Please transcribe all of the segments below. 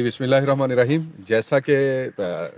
बिस्मिल्लाहिर्रहमानिर्रहीम। जैसा कि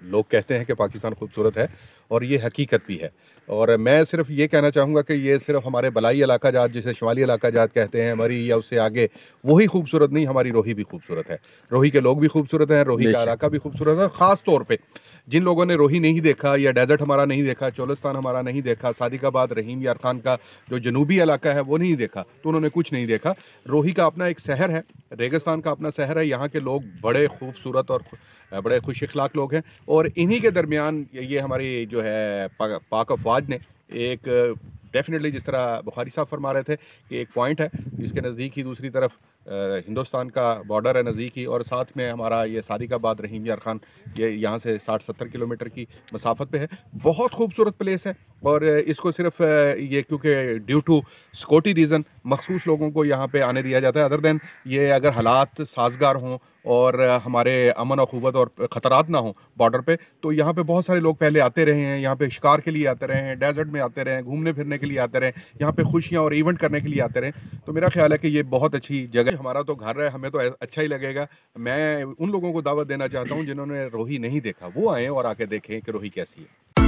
लोग कहते हैं कि पाकिस्तान खूबसूरत है और ये हकीकत भी है। और मैं सिर्फ़ ये कहना चाहूँगा कि ये सिर्फ़ हमारे बलाई इलाका जात जिसे शुमाली इलाका जात कहते हैं, मरी या उससे आगे, वही खूबसूरत नहीं, हमारी रोही भी खूबसूरत है। रोही के लोग भी खूबसूरत हैं, रोही का बेशक। इलाका भी खूबसूरत है। ख़ास तौर पे जिन लोगों ने रोही नहीं देखा या डेज़र्ट हमारा नहीं देखा, चोलिस्तान हमारा नहीं देखा, सादिकाबाद, रहीम यार खान का जो जनूबी इलाका है वो नहीं देखा, तो उन्होंने कुछ नहीं देखा। रोही का अपना एक शहर है, रेगिस्तान का अपना शहर है, यहाँ के लोग बड़े खूबसूरत और बड़े खुश अखलाक लोग हैं। और इन्हीं के दरमियान ये हमारी जो है पाक अफवाज ने एक डेफिनेटली, जिस तरह बुखारी साहब फरमा रहे थे कि एक पॉइंट है, इसके नज़दीक ही दूसरी तरफ हिंदुस्तान का बॉर्डर है नज़दीक ही, और साथ में हमारा ये सादिकाबाद, रहीम यार खान, ये यहाँ से 60-70 किलोमीटर की मसाफत पे है। बहुत खूबसूरत प्लेस है। और इसको सिर्फ ये क्योंकि ड्यू टू सिक्योरिटी रीज़न मखसूस लोगों को यहाँ पे आने दिया जाता है। अदर देन ये अगर हालात साजगार हों और हमारे अमन अखूबत और ख़तरात ना हों बॉर्डर पे, तो यहाँ पे बहुत सारे लोग पहले आते रहे हैं, यहाँ पे शिकार के लिए आते रहे हैं, डेजर्ट में आते रहे हैं, घूमने फिरने के लिए आते रहे, यहाँ पे खुशियाँ और इवेंट करने के लिए आते रहे। तो मेरा ख्याल है कि ये बहुत अच्छी जगह, हमारा तो घर है, हमें तो अच्छा ही लगेगा। मैं उन लोगों को दावत देना चाहता हूँ जिन्होंने रोही नहीं देखा, वो आएँ और आके देखें कि रोही कैसी है।